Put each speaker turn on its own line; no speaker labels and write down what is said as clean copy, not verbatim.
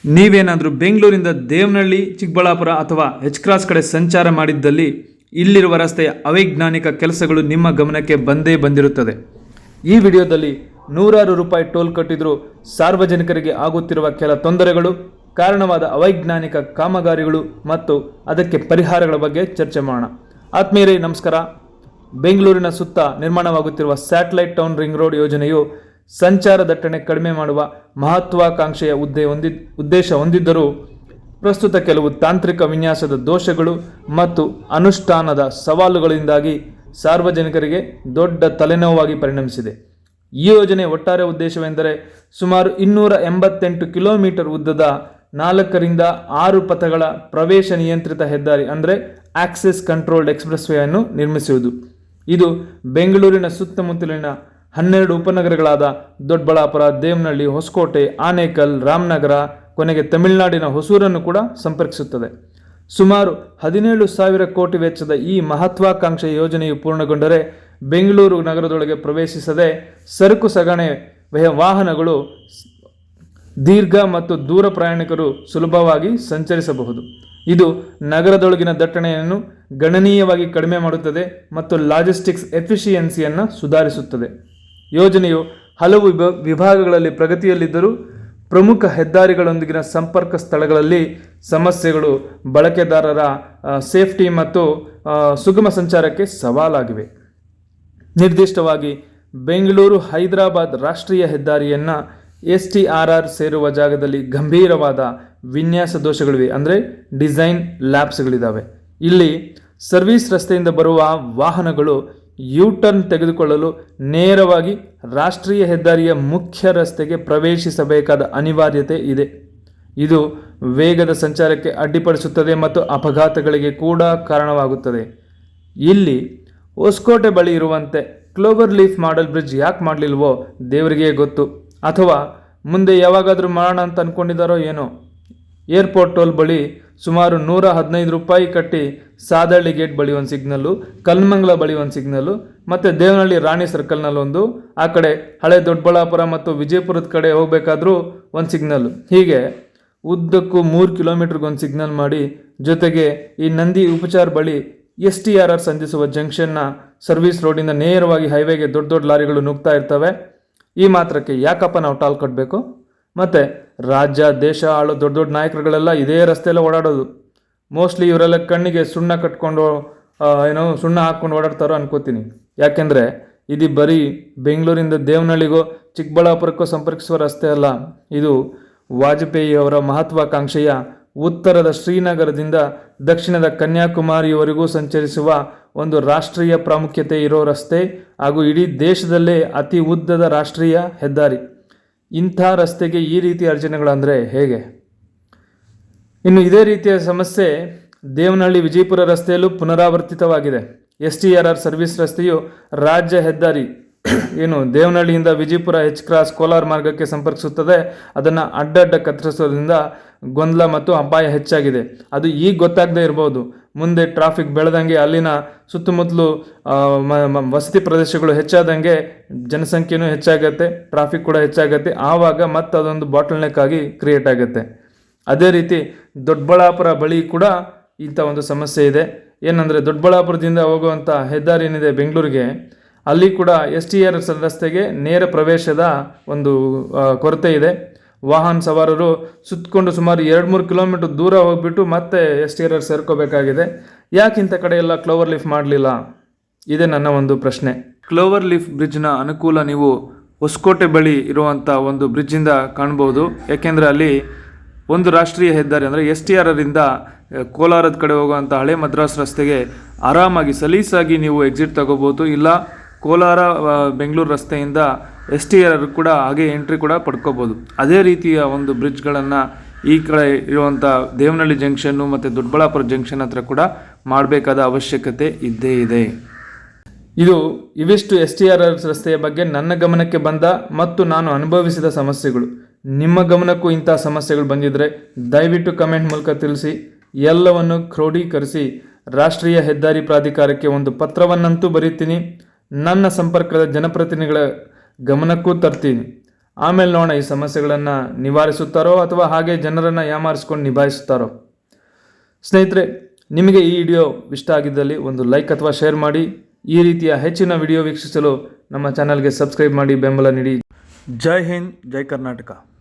ನೀವೇನಾದರೂ ಬೆಂಗಳೂರಿಂದ ದೇವನಹಳ್ಳಿ, ಚಿಕ್ಕಬಳ್ಳಾಪುರ ಅಥವಾ ಎಚ್ ಕ್ರಾಸ್ ಕಡೆ ಸಂಚಾರ ಮಾಡಿದ್ದಲ್ಲಿ ಇಲ್ಲಿರುವ ರಸ್ತೆಯ ಅವೈಜ್ಞಾನಿಕ ಕೆಲಸಗಳು ನಿಮ್ಮ ಗಮನಕ್ಕೆ ಬಂದೇ ಬಂದಿರುತ್ತದೆ. ಈ ವಿಡಿಯೋದಲ್ಲಿ ನೂರಾರು ರೂಪಾಯಿ ಟೋಲ್ ಕಟ್ಟಿದರೂ ಸಾರ್ವಜನಿಕರಿಗೆ ಆಗುತ್ತಿರುವ ಕೆಲ ತೊಂದರೆಗಳು, ಕಾರಣವಾದ ಅವೈಜ್ಞಾನಿಕ ಕಾಮಗಾರಿಗಳು ಮತ್ತು ಅದಕ್ಕೆ ಪರಿಹಾರಗಳ ಬಗ್ಗೆ ಚರ್ಚೆ ಮಾಡೋಣ. ಆತ್ಮೀಯರೇ ನಮಸ್ಕಾರ. ಬೆಂಗಳೂರಿನ ಸುತ್ತ ನಿರ್ಮಾಣವಾಗುತ್ತಿರುವ ಸ್ಯಾಟಲೈಟ್ ಟೌನ್ ರಿಂಗ್ ರೋಡ್ ಯೋಜನೆಯು ಸಂಚಾರ ದಟ್ಟಣೆ ಕಡಿಮೆ ಮಾಡುವ ಮಹತ್ವಾಕಾಂಕ್ಷೆಯ ಉದ್ದೇಶ ಹೊಂದಿದ್ದರೂ ಪ್ರಸ್ತುತ ಕೆಲವು ತಾಂತ್ರಿಕ ವಿನ್ಯಾಸದ ದೋಷಗಳು ಮತ್ತು ಅನುಷ್ಠಾನದ ಸವಾಲುಗಳಿಂದಾಗಿ ಸಾರ್ವಜನಿಕರಿಗೆ ದೊಡ್ಡ ತಲೆನೋವಾಗಿ ಪರಿಣಮಿಸಿದೆ. ಈ ಯೋಜನೆ ಒಟ್ಟಾರೆ ಉದ್ದೇಶವೆಂದರೆ ಸುಮಾರು 288 ಕಿಲೋಮೀಟರ್ ಉದ್ದದ 4ರಿಂದ 6 ಪಥಗಳ ಪ್ರವೇಶ ನಿಯಂತ್ರಿತ ಹೆದ್ದಾರಿ ಅಂದರೆ ಆಕ್ಸೆಸ್ ಕಂಟ್ರೋಲ್ಡ್ ಎಕ್ಸ್ಪ್ರೆಸ್ ವೇ ಅನ್ನು ನಿರ್ಮಿಸುವುದು. ಇದು ಬೆಂಗಳೂರಿನ ಸುತ್ತಮುತ್ತಲಿನ 12 ಉಪನಗರಗಳಾದ ದೊಡ್ಡಬಳ್ಳಾಪುರ, ದೇವನಹಳ್ಳಿ, ಹೊಸಕೋಟೆ, ಆನೇಕಲ್, ರಾಮನಗರ, ಕೊನೆಗೆ ತಮಿಳುನಾಡಿನ ಹೊಸೂರನ್ನು ಕೂಡ ಸಂಪರ್ಕಿಸುತ್ತದೆ. ಸುಮಾರು 17,000 ಕೋಟಿ ವೆಚ್ಚದ ಈ ಮಹತ್ವಾಕಾಂಕ್ಷೆ ಯೋಜನೆಯು ಪೂರ್ಣಗೊಂಡರೆ ಬೆಂಗಳೂರು ನಗರದೊಳಗೆ ಪ್ರವೇಶಿಸದೆ ಸರಕು ಸಾಗಣೆ ವಾಹನಗಳು ದೀರ್ಘ ಮತ್ತು ದೂರ ಪ್ರಯಾಣಿಕರು ಸುಲಭವಾಗಿ ಸಂಚರಿಸಬಹುದು. ಇದು ನಗರದೊಳಗಿನ ದಟ್ಟಣೆಯನ್ನು ಗಣನೀಯವಾಗಿ ಕಡಿಮೆ ಮಾಡುತ್ತದೆ ಮತ್ತು ಲಾಜಿಸ್ಟಿಕ್ಸ್ ಎಫಿಷಿಯನ್ಸಿಯನ್ನು ಸುಧಾರಿಸುತ್ತದೆ. ಯೋಜನೆಯು ಹಲವು ವಿಭಾಗಗಳಲ್ಲಿ ಪ್ರಗತಿಯಲ್ಲಿದ್ದರೂ ಪ್ರಮುಖ ಹೆದ್ದಾರಿಗಳೊಂದಿಗಿನ ಸಂಪರ್ಕ ಸ್ಥಳಗಳಲ್ಲಿ ಸಮಸ್ಯೆಗಳು ಬಳಕೆದಾರರ ಸೇಫ್ಟಿ ಮತ್ತು ಸುಗಮ ಸಂಚಾರಕ್ಕೆ ಸವಾಲಾಗಿವೆ. ನಿರ್ದಿಷ್ಟವಾಗಿ ಬೆಂಗಳೂರು ಹೈದರಾಬಾದ್ ರಾಷ್ಟ್ರೀಯ ಹೆದ್ದಾರಿಯನ್ನು STRR ಸೇರುವ ಜಾಗದಲ್ಲಿ ಗಂಭೀರವಾದ ವಿನ್ಯಾಸ ದೋಷಗಳಿವೆ, ಅಂದರೆ ಡಿಸೈನ್ ಲ್ಯಾಪ್ಸ್ಗಳಿದ್ದಾವೆ. ಇಲ್ಲಿ ಸರ್ವಿಸ್ ರಸ್ತೆಯಿಂದ ಬರುವ ವಾಹನಗಳು ಟರ್ನ್ ತೆಗೆದುಕೊಳ್ಳಲು ನೇರವಾಗಿ ರಾಷ್ಟ್ರೀಯ ಹೆದ್ದಾರಿಯ ಮುಖ್ಯ ರಸ್ತೆಗೆ ಪ್ರವೇಶಿಸಬೇಕಾದ ಅನಿವಾರ್ಯತೆ ಇದೆ. ಇದು ವೇಗದ ಸಂಚಾರಕ್ಕೆ ಅಡ್ಡಿಪಡಿಸುತ್ತದೆ ಮತ್ತು ಅಪಘಾತಗಳಿಗೆ ಕೂಡ ಕಾರಣವಾಗುತ್ತದೆ. ಇಲ್ಲಿ ಹೊಸಕೋಟೆ ಬಳಿ ಇರುವಂತೆ ಕ್ಲೋವರ್ ಲೀಫ್ ಮಾಡೆಲ್ ಬ್ರಿಡ್ಜ್ ಯಾಕೆ ಮಾಡಲಿಲ್ವೋ ದೇವರಿಗೆ ಗೊತ್ತು, ಅಥವಾ ಮುಂದೆ ಯಾವಾಗಾದರೂ ಮಾಡೋಣ ಅಂತ ಅಂದ್ಕೊಂಡಿದ್ದಾರೋ ಏನೋ. ಏರ್ಪೋರ್ಟ್ ಟೋಲ್ ಬಳಿ ಸುಮಾರು 115 ರೂಪಾಯಿ ಕಟ್ಟಿ ಸಾದಳ್ಳಿ ಗೇಟ್ ಬಳಿ ಒಂದು ಸಿಗ್ನಲ್ಲು, ಕಲ್ಮಂಗಲ ಬಳಿ ಒಂದು ಸಿಗ್ನಲ್ಲು, ಮತ್ತು ದೇವನಹಳ್ಳಿ ರಾಣಿ ಸರ್ಕಲ್ನಲ್ಲೊಂದು, ಆ ಕಡೆ ಹಳೆ ದೊಡ್ಡಬಳ್ಳಾಪುರ ಮತ್ತು ವಿಜಯಪುರದ ಕಡೆ ಹೋಗಬೇಕಾದ್ರೂ ಒಂದು ಸಿಗ್ನಲ್ಲು, ಹೀಗೆ ಉದ್ದಕ್ಕೂ 3 ಕಿಲೋಮೀಟ್ರಿಗೆ ಒಂದು ಸಿಗ್ನಲ್ ಮಾಡಿ, ಜೊತೆಗೆ ಈ ನಂದಿ ಉಪಚಾರ ಬಳಿ STRR ಸಂಧಿಸುವ ಜಂಕ್ಷನ್ನ ಸರ್ವಿಸ್ ರೋಡಿಂದ ನೇರವಾಗಿ ಹೈವೇಗೆ ದೊಡ್ಡ ದೊಡ್ಡ ಲಾರಿಗಳು ನುಗ್ತಾ ಇರ್ತವೆ. ಈ ಮಾತ್ರಕ್ಕೆ ಯಾಕಪ್ಪ ನಾವು ಟೋಲ್ ಕಟ್ಟಬೇಕು? ಮತ್ತು ರಾಜ್ಯ ದೇಶ ಆಳೋ ದೊಡ್ಡ ದೊಡ್ಡ ನಾಯಕರುಗಳೆಲ್ಲ ಇದೇ ರಸ್ತೆಯಲ್ಲ ಓಡಾಡೋದು. ಮೋಸ್ಟ್ಲಿ ಇವರೆಲ್ಲ ಕಣ್ಣಿಗೆ ಸುಣ್ಣ ಕಟ್ಕೊಂಡು ಸುಣ್ಣ ಹಾಕ್ಕೊಂಡು ಓಡಾಡ್ತಾರೋ ಅನ್ಕೋತೀನಿ. ಯಾಕೆಂದರೆ ಇದು ಬರೀ ಬೆಂಗಳೂರಿಂದ ದೇವನಹಳ್ಳಿಗೋ ಚಿಕ್ಕಬಳ್ಳಾಪುರಕ್ಕೋ ಸಂಪರ್ಕಿಸುವ ರಸ್ತೆ ಅಲ್ಲ. ಇದು ವಾಜಪೇಯಿ ಅವರ ಮಹತ್ವಾಕಾಂಕ್ಷೆಯ ಉತ್ತರದ ಶ್ರೀನಗರದಿಂದ ದಕ್ಷಿಣದ ಕನ್ಯಾಕುಮಾರಿಯವರೆಗೂ ಸಂಚರಿಸುವ ಒಂದು ರಾಷ್ಟ್ರೀಯ ಪ್ರಾಮುಖ್ಯತೆ ಇರೋ ರಸ್ತೆ ಹಾಗೂ ಇಡೀ ದೇಶದಲ್ಲೇ ಅತಿ ಉದ್ದದ ರಾಷ್ಟ್ರೀಯ ಹೆದ್ದಾರಿ. ಇಂಥ ರಸ್ತೆಗೆ ಈ ರೀತಿಯ ಅಡಚಣೆಗಳಂದರೆ ಹೇಗೆ? ಇನ್ನು ಇದೇ ರೀತಿಯ ಸಮಸ್ಯೆ ದೇವನಹಳ್ಳಿ ವಿಜಯಪುರ ರಸ್ತೆಯಲ್ಲೂ ಪುನರಾವರ್ತಿತವಾಗಿದೆ. STRR ಸರ್ವಿಸ್ ರಸ್ತೆಯು ರಾಜ್ಯ ಹೆದ್ದಾರಿ ಏನು ದೇವನಹಳ್ಳಿಯಿಂದ ವಿಜಯಪುರ ಎಚ್ ಕ್ರಾಸ್ ಕೋಲಾರ ಮಾರ್ಗಕ್ಕೆ ಸಂಪರ್ಕಿಸುತ್ತದೆ. ಅದನ್ನು ಅಡ್ಡಡ್ಡ ಕತ್ತರಿಸೋದ್ರಿಂದ ಗೊಂದಲ ಮತ್ತು ಅಪಾಯ ಹೆಚ್ಚಾಗಿದೆ. ಅದು ಈಗ ಗೊತ್ತಾಗದೇ ಇರ್ಬೋದು, ಮುಂದೆ ಟ್ರಾಫಿಕ್ ಬೆಳೆದಂಗೆ ಅಲ್ಲಿನ ಸುತ್ತಮುತ್ತಲು ವಸತಿ ಪ್ರದೇಶಗಳು ಹೆಚ್ಚಾದಂಗೆ ಜನಸಂಖ್ಯೆನೂ ಹೆಚ್ಚಾಗತ್ತೆ, ಟ್ರಾಫಿಕ್ ಕೂಡ ಹೆಚ್ಚಾಗತ್ತೆ. ಆವಾಗ ಮತ್ತೆ ಅದೊಂದು ಬಾಟಲ್ ನೆಕ್ ಆಗಿ ಕ್ರಿಯೇಟ್ ಆಗುತ್ತೆ. ಅದೇ ರೀತಿ ದೊಡ್ಡಬಳ್ಳಾಪುರ ಬಳಿ ಕೂಡ ಇಂಥ ಒಂದು ಸಮಸ್ಯೆ ಇದೆ. ಏನಂದರೆ ದೊಡ್ಡಬಳ್ಳಾಪುರದಿಂದ ಹೋಗುವಂಥ ಹೆದ್ದಾರಿ ಏನಿದೆ ಬೆಂಗಳೂರಿಗೆ, ಅಲ್ಲಿ ಕೂಡ STRR ರಸ್ತೆಗೆ ನೇರ ಪ್ರವೇಶದ ಒಂದು ಕೊರತೆ ಇದೆ. ವಾಹನ ಸವಾರರು ಸುತ್ತಕೊಂಡು ಸುಮಾರು 2-3 ಕಿಲೋಮೀಟರ್ ದೂರ ಹೋಗ್ಬಿಟ್ಟು ಮತ್ತೆ STRR ಸೇರ್ಕೋಬೇಕಾಗಿದೆ. ಯಾಕೆ ಇಂಥ ಕಡೆ ಎಲ್ಲ ಕ್ಲೋವರ್ ಲೀಫ್ ಮಾಡಲಿಲ್ಲ? ಇದೇ ನನ್ನ ಒಂದು ಪ್ರಶ್ನೆ. ಕ್ಲೋವರ್ ಲೀಫ್ ಬ್ರಿಡ್ಜ್ನ ಅನುಕೂಲ ನೀವು ಹೊಸಕೋಟೆ ಬಳಿ ಇರುವಂಥ ಒಂದು ಬ್ರಿಡ್ಜಿಂದ ಕಾಣ್ಬೋದು. ಯಾಕೆಂದರೆ ಅಲ್ಲಿ ಒಂದು ರಾಷ್ಟ್ರೀಯ ಹೆದ್ದಾರಿ ಅಂದರೆ STRRರಿಂದ ಕೋಲಾರದ ಕಡೆ ಹೋಗುವಂಥ ಹಳೆ ಮದ್ರಾಸ್ ರಸ್ತೆಗೆ ಆರಾಮಾಗಿ ಸಲೀಸಾಗಿ ನೀವು ಎಕ್ಸಿಟ್ ತಗೋಬೋದು. ಇಲ್ಲ ಕೋಲಾರ ಬೆಂಗಳೂರು ರಸ್ತೆಯಿಂದ STRR ಕೂಡ ಹಾಗೆ ಎಂಟ್ರಿ ಕೂಡ ಪಡ್ಕೋಬೋದು. ಅದೇ ರೀತಿಯ ಒಂದು ಬ್ರಿಡ್ಜ್ಗಳನ್ನು ಈ ಕಡೆ ಇರುವಂಥ ದೇವನಹಳ್ಳಿ ಜಂಕ್ಷನ್ನು ಮತ್ತು ದೊಡ್ಡಬಳ್ಳಾಪುರ ಜಂಕ್ಷನ್ ಹತ್ರ ಕೂಡ ಮಾಡಬೇಕಾದ ಅವಶ್ಯಕತೆ ಇದ್ದೇ ಇದೆ. ಇವಿಷ್ಟು STRR ರಸ್ತೆಯ ಬಗ್ಗೆ ನನ್ನ ಗಮನಕ್ಕೆ ಬಂದ ಮತ್ತು ನಾನು ಅನುಭವಿಸಿದ ಸಮಸ್ಯೆಗಳು. ನಿಮ್ಮ ಗಮನಕ್ಕೂ ಇಂಥ ಸಮಸ್ಯೆಗಳು ಬಂದಿದ್ದರೆ ದಯವಿಟ್ಟು ಕಮೆಂಟ್ ಮೂಲಕ ತಿಳಿಸಿ. ಎಲ್ಲವನ್ನು ಕ್ರೋಢೀಕರಿಸಿ ರಾಷ್ಟ್ರೀಯ ಹೆದ್ದಾರಿ ಪ್ರಾಧಿಕಾರಕ್ಕೆ ಒಂದು ಪತ್ರವನ್ನಂತೂ ಬರೀತೀನಿ. ನನ್ನ ಸಂಪರ್ಕದ ಜನಪ್ರತಿನಿಧಿಗಳ ಗಮನಕ್ಕೂ ತರ್ತೀನಿ. ಆಮೇಲೆ ನೋಡೋಣ ಈ ಸಮಸ್ಯೆಗಳನ್ನು ನಿವಾರಿಸುತ್ತಾರೋ ಅಥವಾ ಹಾಗೆ ಜನರನ್ನು ಯಾಮಾರಿಸ್ಕೊಂಡು ನಿಭಾಯಿಸುತ್ತಾರೋ. ಸ್ನೇಹಿತರೆ, ನಿಮಗೆ ಈ ವಿಡಿಯೋ ಇಷ್ಟ ಆಗಿದ್ದಲ್ಲಿ ಒಂದು ಲೈಕ್ ಅಥವಾ ಶೇರ್ ಮಾಡಿ. ಈ ರೀತಿಯ ಹೆಚ್ಚಿನ ವಿಡಿಯೋ ವೀಕ್ಷಿಸಲು ನಮ್ಮ ಚಾನಲ್ಗೆ ಸಬ್ಸ್ಕ್ರೈಬ್ ಮಾಡಿ ಬೆಂಬಲ ನೀಡಿ. ಜೈ ಹಿಂದ್, ಜೈ ಕರ್ನಾಟಕ.